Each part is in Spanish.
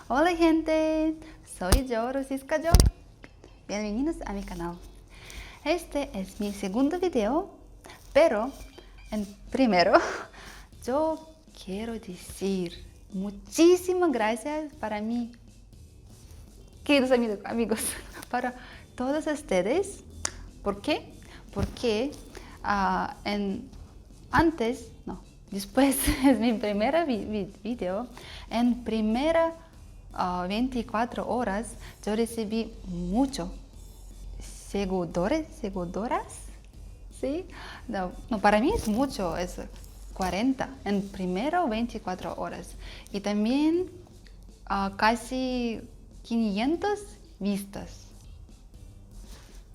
Hola gente, soy yo, Rosisca Yo. Bienvenidos a mi canal. Este es mi segundo video, pero primero yo quiero decir muchísimas gracias para mí, queridos amigos, para todos ustedes. ¿Por qué? Porque después es mi primer video. En primera 24 horas yo recibí mucho seguidores, ¿sí? No, para mí es mucho, es 40 en primero 24 horas. Y también casi 500 vistas.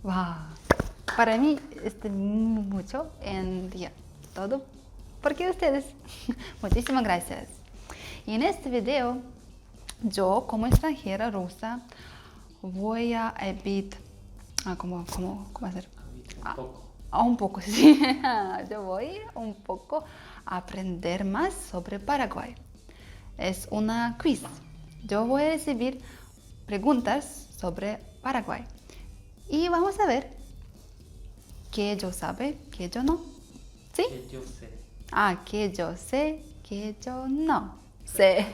¡Wow! Para mí es mucho en día todo porque ustedes. Muchísimas gracias. Y en este video yo como extranjera rusa voy a ¿cómo hacer? Un poco, sí. Yo voy un poco a aprender más sobre Paraguay. Es una quiz. Yo voy a recibir preguntas sobre Paraguay. Y vamos a ver qué yo sabe, qué yo no. ¿Sí? Que yo sé. Que yo sé, que yo no sé.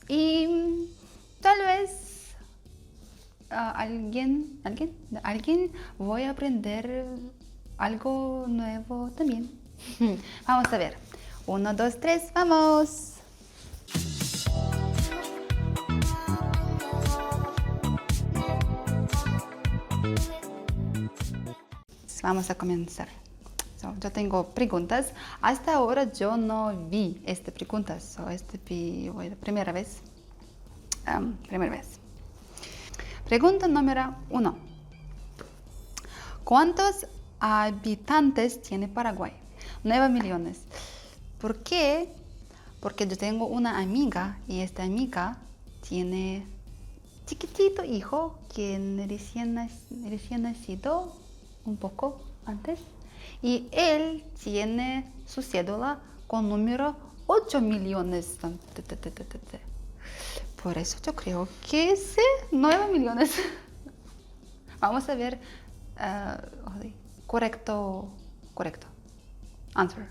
Y tal vez alguien voy a aprender algo nuevo también. Vamos a ver. 1, 2, 3, vamos. Vamos a comenzar. Yo tengo preguntas. Hasta ahora yo no vi estas preguntas. Primera vez. Pregunta número 1. ¿Cuántos habitantes tiene Paraguay? 9 millones. ¿Por qué? Porque yo tengo una amiga y esta amiga tiene chiquitito hijo que recién nacido un poco antes. Y él tiene su cédula con número 8 millones. Por eso yo creo que es 9 millones. Vamos a ver. Correcto. Answer.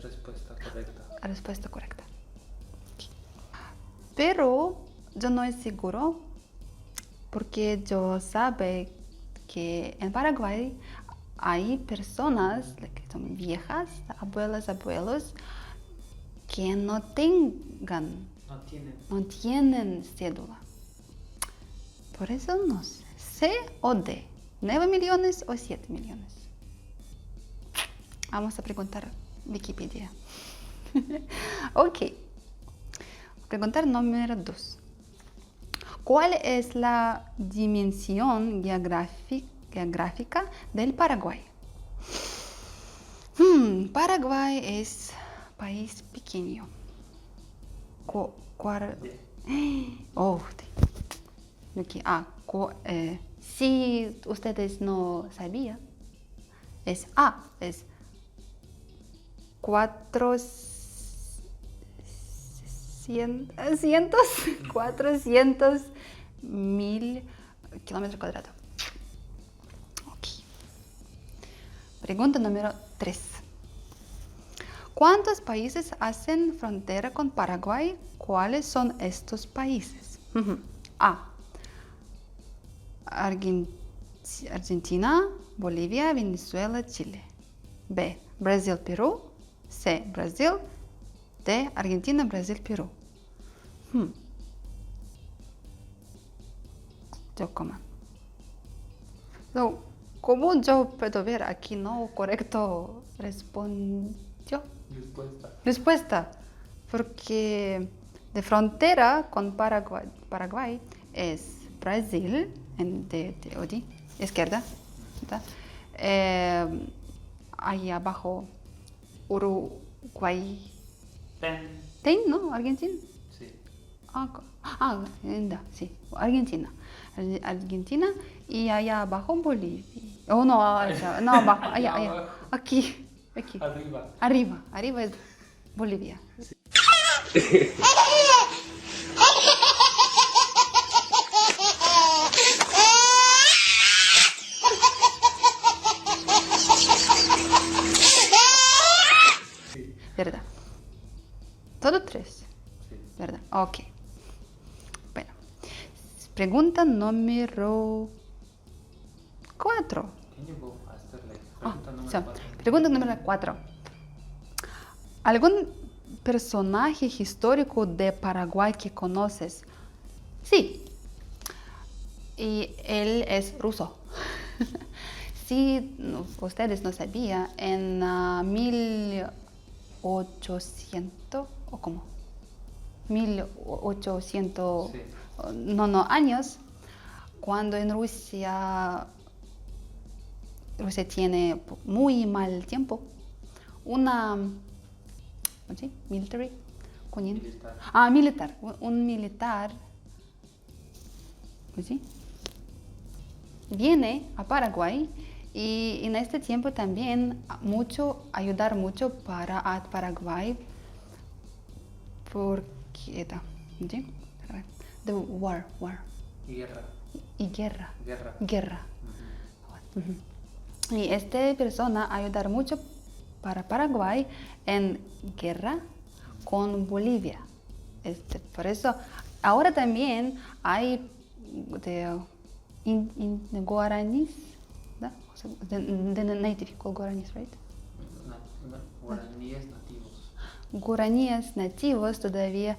Respuesta correcta. Respuesta correcta. Pero yo no estoy seguro porque yo sabe que en Paraguay hay personas que son viejas, abuelos, que no tienen cédula. Por eso no sé. C o D. 9 millones o 7 millones. Vamos a preguntar a Wikipedia. Ok. Preguntar número 2. ¿Cuál es la dimensión geográfica del Paraguay? Paraguay es país pequeño. Si ustedes no sabían, es 400.000 kilómetros cuadrados. Okay. Pregunta número 3. ¿Cuántos países hacen frontera con Paraguay? ¿Cuáles son estos países? A. Argentina, Bolivia, Venezuela, Chile. B. Brasil, Perú. C. Brasil. D. Argentina, Brasil, Perú. ¿Cómo yo puedo ver aquí no correcto respondió? Respuesta. Porque de frontera con Paraguay es Brasil, de izquierda. Ahí abajo Uruguay. ¿No? Argentina. Sí. Sí, Argentina. Y allá abajo Bolivia. No, abajo, allá. Aquí. Arriba. Arriba es Bolivia. ¿verdad? Ok. Bueno, pregunta número 4. Can you go faster? Like, Ah, pregunta número so, 4. pregunta número 4. ¿Algún personaje histórico de Paraguay que conoces? Sí. Y él es ruso. Si ustedes no sabían, en 1800, ¿o cómo? 1800, Sí. no, años, cuando en Rusia tiene muy mal tiempo, una, ¿sí? Military, Militar. militar, un militar, ¿sí? Viene a Paraguay y en este tiempo también ayudar mucho para a Paraguay porque ¿sí? The war Guerra. y guerra. Guerra. Ujú. Y esta persona ayudar mucho para Paraguay en guerra con Bolivia. Por eso ahora también hay de guaraníes, ¿no? O sea, de native called guaraníes, right? Guaraníes nativos. Guaraníes nativos todavía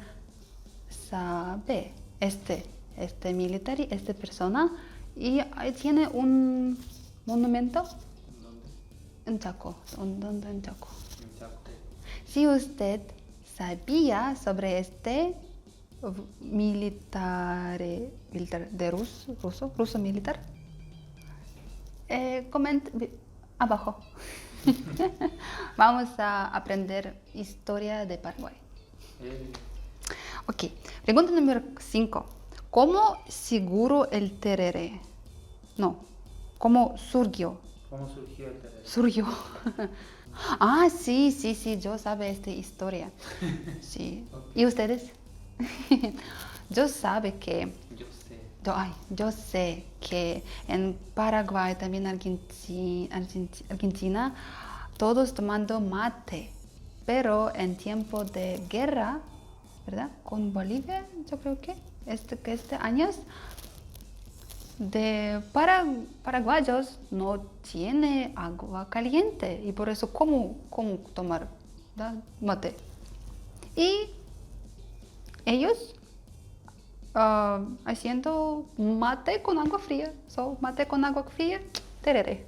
sabe este militar, esta persona, y ahí tiene un monumento ¿Dónde? en Chaco. ¿Dónde en Chaco? En Chaco. Si usted sabía sobre este militar de ruso militar, comenta abajo. Vamos a aprender historia de Paraguay. Ok, pregunta número 5. ¿Cómo seguro el tereré? No, ¿cómo surgió? ¿Cómo surgió el terreno? Surgió. Ah, sí, yo sabe esta historia. Sí. Okay. ¿Y ustedes? Yo sabe que, Yo sé. yo sé que en Paraguay, también Argentina, todos tomando mate, pero en tiempo de guerra, ¿verdad? Con Bolivia, yo creo que este años de paraguayos no tiene agua caliente y por eso cómo tomar, ¿verdad? Mate. Y ellos haciendo mate con agua fría. Mate con agua fría, tereré.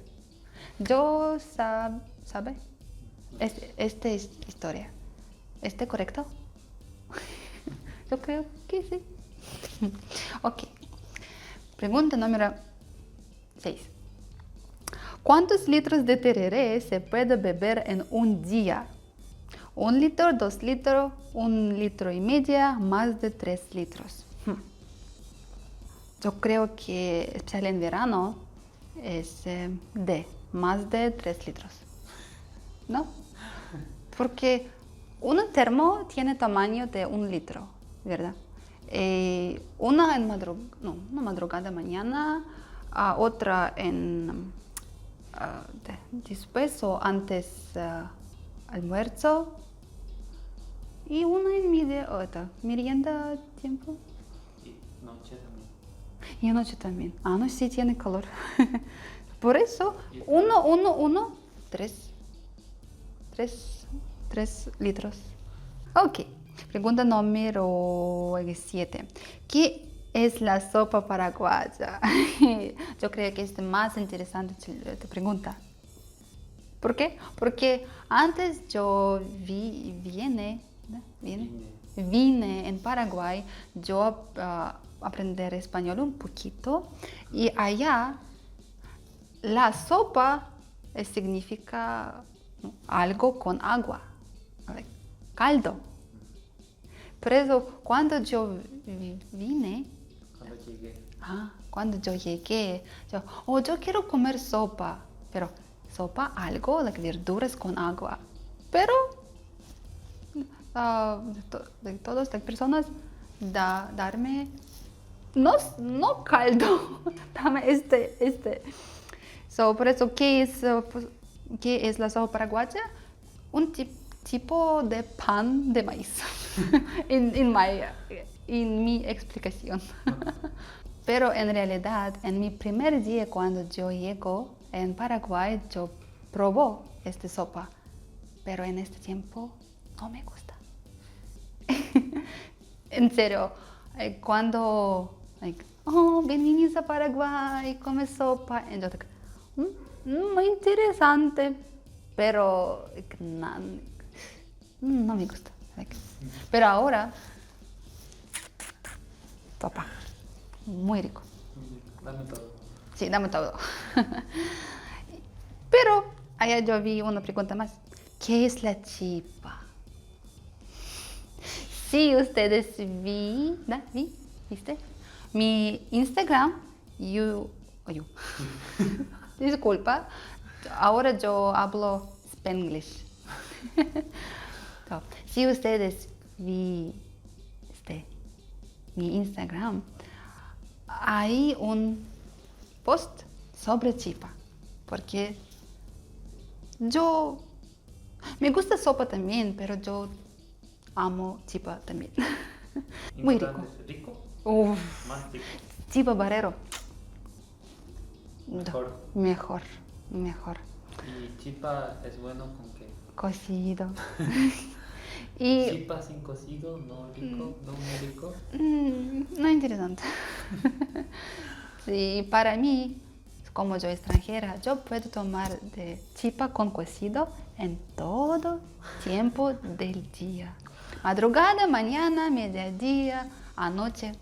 Yo sabe esta historia. ¿Este correcto? Yo creo que sí. Ok. Pregunta número 6. ¿Cuántos litros de tereré se puede beber en un día? 1 litro, 2 litros, 1,5 litros, más de 3 litros. Yo creo que, especial en verano, es más de 3 litros. ¿No? Porque un termo tiene tamaño de 1 litro, ¿verdad? Una en madrugada mañana, otra después o antes almuerzo, y una en merienda tiempo. Y noche también. Y anoche también. Anoche sí tiene calor. Por eso, 3 litros. Ok. Pregunta número 7. ¿Qué es la sopa paraguaya? Yo creo que es más interesante esta pregunta. ¿Por qué? Porque antes yo vine en Paraguay, yo aprender español un poquito, y allá la sopa significa algo con agua, caldo. Por eso cuando yo vine, cuando yo llegué, yo quiero comer sopa, pero sopa algo, verduras con agua. Pero de todas las personas, darme, no caldo, dame por eso, ¿qué es la sopa paraguaya? Un tipo de pan de maíz. En mi explicación. Pero en realidad, en mi primer día cuando yo llego en Paraguay, yo probó esta sopa. Pero en este tiempo no me gusta. En serio, cuando venís a Paraguay, come sopa, y yo digo, muy interesante, pero no me gusta. Pero ahora, sopa, muy rico. Dame todo. Sí, dame todo. Pero allá yo vi una pregunta más. ¿Qué es la chipa? Si ustedes ¿viste? Mi Instagram, disculpa, ahora yo hablo Spanglish. So, si ustedes viste mi Instagram, hay un post sobre chipa, porque yo me gusta sopa también, pero yo amo chipa también. Muy rico. Importante, ¿rico? Uf, Más rico. chipa barrero. Mejor. Mejor. ¿Y chipa es bueno con qué? Cocido. Y Chipa sin cocido, no rico, no muy rico. no interesante. Sí, para mí, como yo extranjera, yo puedo tomar de chipa con cocido en todo tiempo del día. Madrugada, mañana, mediodía, anoche.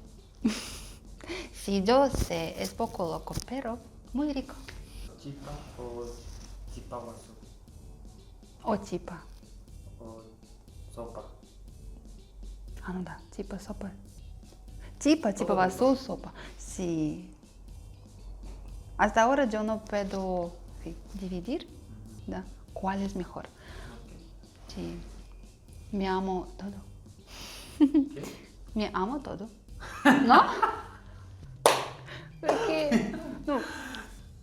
Sí, yo sé, es poco loco, pero muy rico. Chipa o chipa guazú O chipa. o sopa. No da, chipa, sopa. Chipa Todo basú, sopa. Sí. Hasta ahora yo no puedo dividir, ¿da? ¿Cuál es mejor? Ok. Sí. Me amo todo. ¿Qué? Me amo todo. ¿No? Porque no.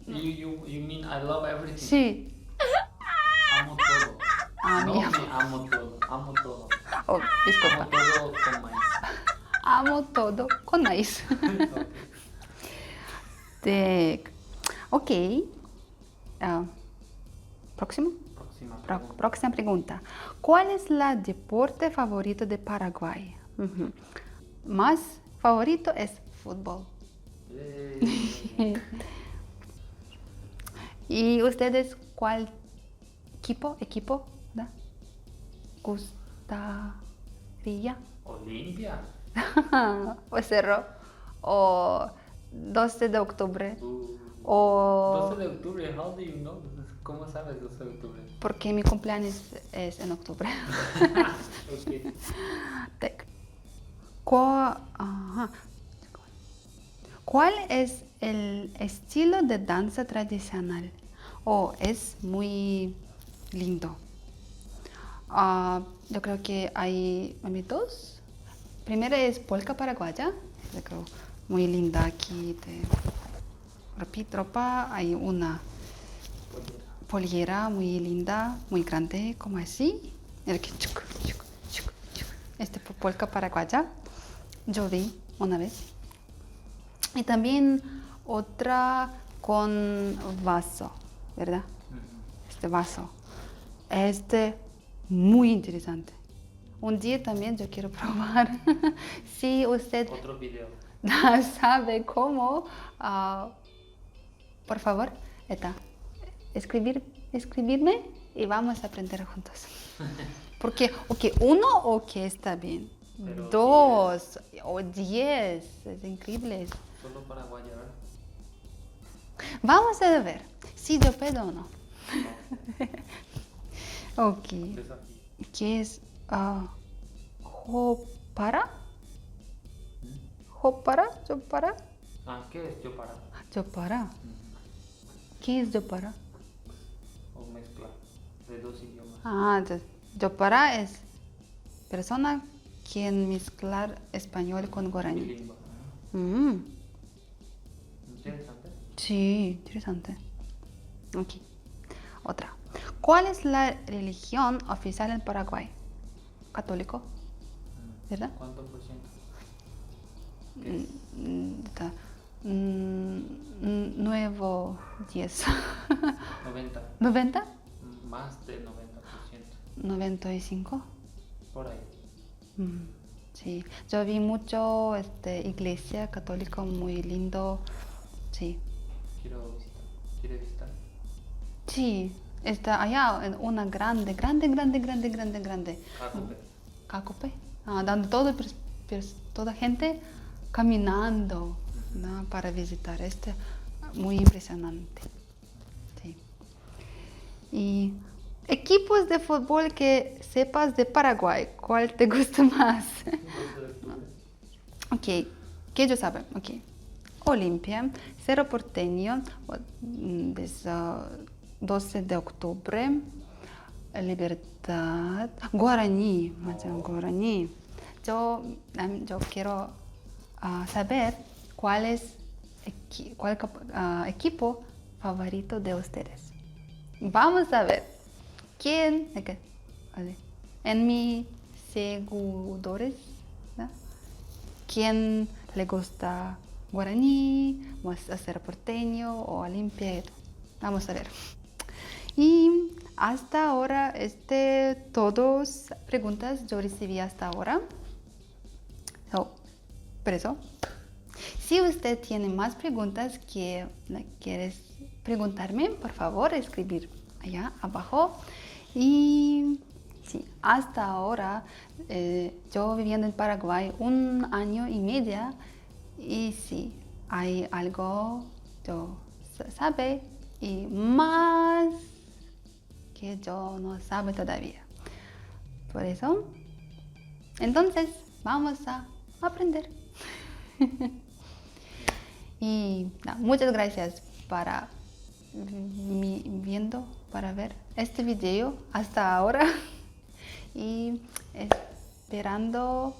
You mean I love everything? Sí. Amo todo. Ah, No mi me amor. amo todo, amo todo. Oh, Amo disculpa. todo con maíz. Amo todo con maíz. Ok. Próximo. Próxima pregunta. Próxima pregunta. ¿Cuál es el deporte favorito de Paraguay? Ujú. Más favorito es fútbol. Yay. ¿Y ustedes cuál equipo, da? ¿Gustaría? Olimpia. ¿O Cerro? ¿O 12 de octubre? ¿O 12 de octubre, how do you know? ¿Cómo sabes 12 de octubre? porque mi cumpleaños es en octubre? Ok. Tec. Ajá. ¿Cuál es el estilo de danza tradicional? Es muy lindo. Yo creo que hay dos. Primero es polka paraguaya. Yo creo muy linda aquí. Ropa. Hay una pollera muy linda, muy grande, como así. Mira que polka paraguaya. Yo vi una vez. Y también otra con vaso, ¿verdad? Este vaso. Muy interesante. Un día también yo quiero probar. Si usted Otro video. sabe cómo, por favor, escribirme y vamos a aprender juntos. Porque, uno, está bien. Pero 2 o 10, es increíble. Solo Paraguay, ¿verdad? Vamos a ver si yo puedo o no. Ok. Desafío. ¿Qué es Jopara? ¿Jopara? ¿Jopara? ¿Qué es yo para? ¿Jopara? ¿Qué es Jopara? O mezcla de dos idiomas. Entonces, Jopara es persona quien mezclar español con guaraní. Bilingüe. Interesante. Sí, interesante. Ok. Otra. ¿Cuál es la religión oficial en Paraguay? Católico, ¿verdad? ¿Cuánto por ciento? ¿Qué es? Está, nuevo 10. 90. ¿90? Más de 90%. 95. Por ahí. Sí, yo vi mucho iglesia católica muy lindo. Sí, Quiero visitar. ¿Quiere visitar? sí, está allá en una grande. Cacope. Cacope, donde toda gente caminando, ¿no? Para visitar. Muy impresionante. Sí. Y equipos de fútbol que sepas de Paraguay, ¿cuál te gusta más? 12 de octubre. Ok, que yo sabe, ok. Olimpia, Cerro Porteño, 12 de octubre, Libertad, Guaraní, Guaraní. Yo quiero saber cuál es equipo favorito de ustedes. Vamos a ver quién, vale, en mis seguidores, ¿no? ¿Quién le gusta Guaraní, Cerro Porteño o Olimpia? Vamos a ver. Y hasta ahora, todas preguntas yo recibí hasta ahora. Por eso, si usted tiene más preguntas que quieres preguntarme, por favor, escribir allá abajo. Y sí, hasta ahora, yo viviendo en Paraguay 1 año y medio, y sí, hay algo yo sabe y más que yo no sabe todavía. Por eso, entonces vamos a aprender. Y muchas gracias para para ver este video hasta ahora y esperando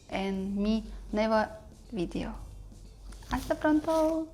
en mi nuevo video. Hasta pronto.